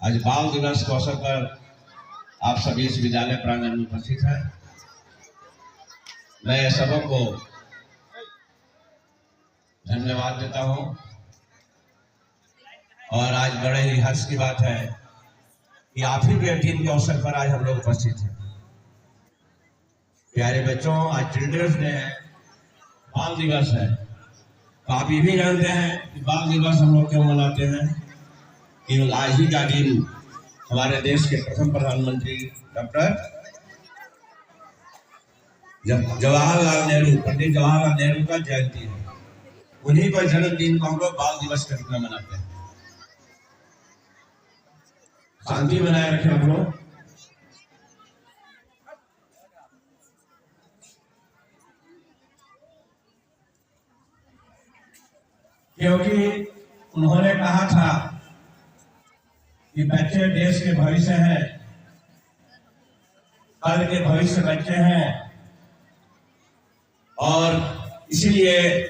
आज बाल दिवस के अवसर पर आप सभी इस विद्यालय प्रांगण में उपस्थित हैं। मैं सबको धन्यवाद देता हूं और आज बड़े ही हर्ष की बात है कि आप ही के दिन के अवसर पर आज हम लोग उपस्थित हैं। प्यारे बच्चों, आज चिल्ड्रंस डे है, बाल दिवस है। तो आप ये भी जानते हैं कि बाल दिवस हम लोग क्यों मनाते हैं। कि आज ही का दिन हमारे देश के प्रथम प्रधानमंत्री डॉक्टर जवाहरलाल नेहरू, पंडित जवाहरलाल नेहरू का जयंती है। उन्हीं का जन्मदिन को हम लोग बाल दिवस के रूप में मनाते हैं। शांति बनाए रखें हम लोग। क्योंकि उन्होंने कहा था कि बच्चे देश के भविष्य हैं, कल के भविष्य बच्चे हैं, और इसलिए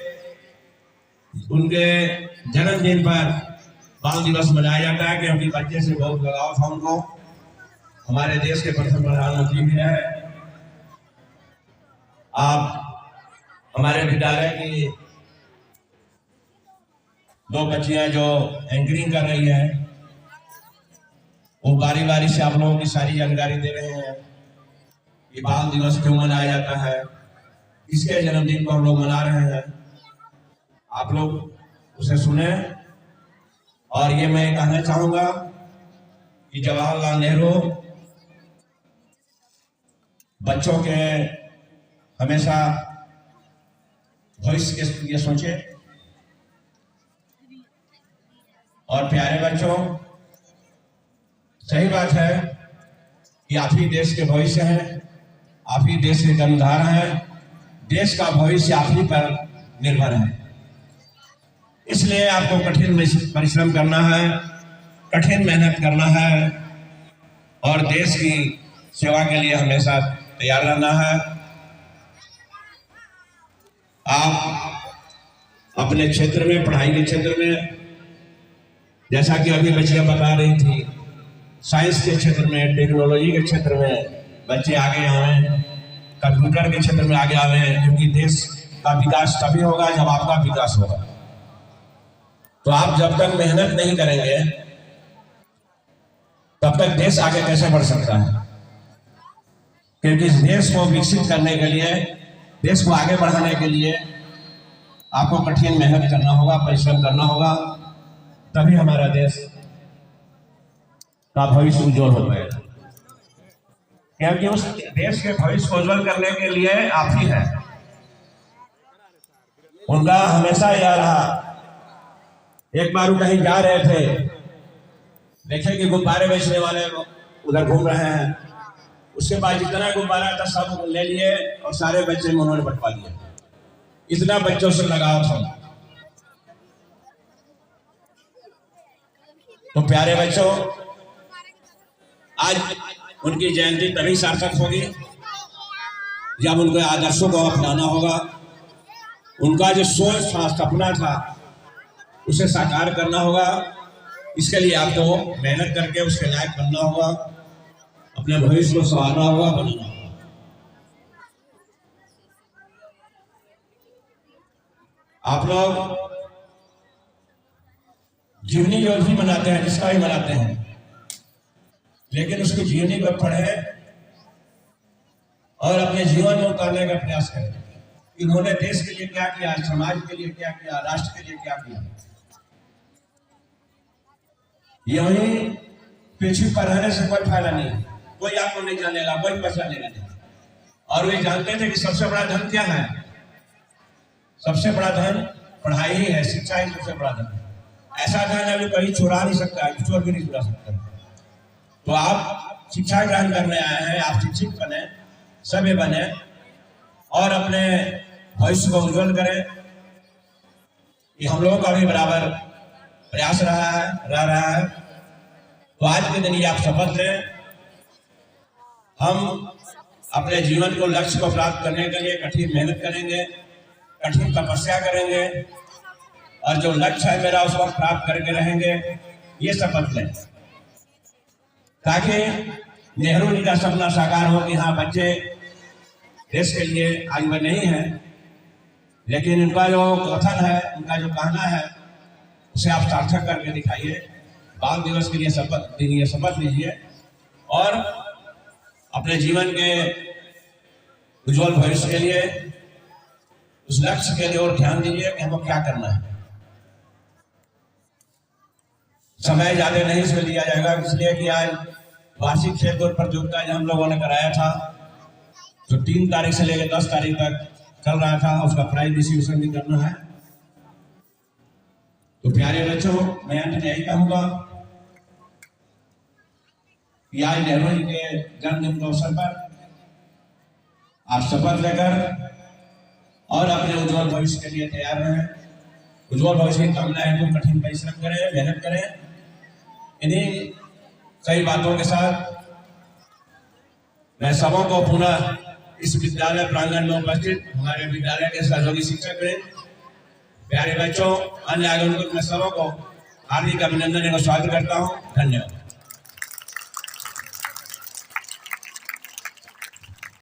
उनके जन्मदिन पर बाल दिवस मनाया जाता है। क्योंकि बच्चे से बहुत लगाव था उनको। हमारे देश के प्रथम प्रधानमंत्री भी है। आप हमारे विद्यालय की दो बच्चियां जो एंकरिंग कर रही हैं, वो बारी बारी से आप लोगों की सारी जानकारी दे रहे हैं कि बाल दिवस क्यों मनाया जाता है, किसके जन्मदिन को हम लोग मना रहे हैं। आप लोग उसे सुने। और ये मैं कहना चाहूंगा कि जवाहरलाल नेहरू बच्चों के हमेशा भविष्य के लिए सोचे। और प्यारे बच्चों, सही बात है कि आप ही देश के भविष्य हैं, आप ही देश के कर्णधार हैं। देश का भविष्य आप ही पर निर्भर है। इसलिए आपको कठिन परिश्रम करना है, कठिन मेहनत करना है और देश की सेवा के लिए हमेशा तैयार रहना है। आप अपने क्षेत्र में, पढ़ाई के क्षेत्र में, जैसा कि अभी बच्चियां बता रही थी, साइंस के क्षेत्र में, टेक्नोलॉजी के क्षेत्र में बच्चे आगे आए, कंप्यूटर के क्षेत्र में आगे आए। क्योंकि देश का विकास तभी होगा जब आपका विकास होगा। तो आप जब तक मेहनत नहीं करेंगे तब तक देश आगे कैसे बढ़ सकता है। क्योंकि इस देश को विकसित करने के लिए, देश को आगे बढ़ाने के लिए आपको कठिन मेहनत करना होगा, परिश्रम करना होगा, तभी हमारा देश का भविष्य उज्जवल हो पाएगा। क्योंकि उस देश के भविष्य को उज्जवल करने के लिए आप ही हैं। उनका हमेशा यह रहा। एक बार वो कहीं जा रहे थे, देखे कि गुब्बारे बेचने वाले उधर घूम रहे हैं। उसके बाद जितना गुब्बारा था सब ले लिए और सारे बच्चे में उन्होंने बंटवा दिया। इतना बच्चों से लगाव था। तो प्यारे बच्चों, आज उनकी जयंती तभी सार्थक होगी जब उनके आदर्शों को अपनाना होगा। उनका जो सोच था, सपना था, उसे साकार करना होगा। इसके लिए आपको मेहनत करके उसके लायक बनना होगा, अपने भविष्य को संवारना होगा, बनाना होगा। आप लोग जीवनी जो भी मनाते हैं, जिसका भी मनाते हैं, लेकिन उसकी जीवनी पर पढ़े और अपने जीवन में उतारने का प्रयास करें। इन्होंने देश के लिए क्या किया, समाज के लिए क्या किया, राष्ट्र के लिए क्या किया। यही पृथ्वी पर रहने से कोई फायदा नहीं। कोई आपको नहीं जानेगा, कोई पहचानेगा नहीं। और वे जानते थे कि सबसे बड़ा धन क्या है। सबसे बड़ा धन पढ़ाई ही है, शिक्षा ही सबसे बड़ा धन है। ऐसा धन अभी कहीं चुरा नहीं सकता है, चोर भी नहीं चुरा सकता। तो आप शिक्षा ग्रहण करने आए हैं, आप शिक्षित बने, सभ्य बने और अपने भविष्य को उज्जवल करें। ये हम लोगों का भी बराबर प्रयास रह रहा है। तो आज के दिन ये आप शपथ लें, हम अपने जीवन को, लक्ष्य को प्राप्त करने के लिए कठिन मेहनत करेंगे, कठिन तपस्या करेंगे और जो लक्ष्य है मेरा उसको प्राप्त करके रहेंगे। ये शपथ लें। ताकि नेहरू जी का सपना साकार हो कि हाँ बच्चे देश के लिए आज वह नहीं है, लेकिन इनका जो कथन है, उनका जो कहना है, उसे आप सार्थक करके दिखाइए। बाल दिवस के लिए शपथ लीजिए और अपने जीवन के उज्जवल भविष्य के लिए, उस लक्ष्य के लिए और ध्यान दीजिए कि हमको क्या करना है। समय ज्यादा नहीं इसमें लिया जाएगा, इसलिए कि आज वार्षिक खेल कूद प्रतियोगिता जो हम लोगों ने कराया था, जो 3 तारीख से लेकर 10 तारीख तक चल रहा था, उसका प्राइज डिस्ट्रीब्यूशन भी करना है। तो प्यारे बच्चों, मैं अंत में यही कहूंगा कि आज नेहरू जी के जन्मदिन के अवसर पर आप शपथ लेकर और अपने उज्जवल भविष्य के लिए तैयार रहें। उज्जवल भविष्य की कामना है तो कठिन परिश्रम करें, मेहनत करें। इन्हीं कई बातों के साथ मैं सबों को पुनः इस विद्यालय प्रांगण में उपस्थित हमारे विद्यालय के सहयोगी शिक्षक हैं, प्यारे बच्चों, अन्य आगंतुक मैं सबों को हार्दिक अभिनंदन एवं स्वागत करता हूँ। धन्यवाद।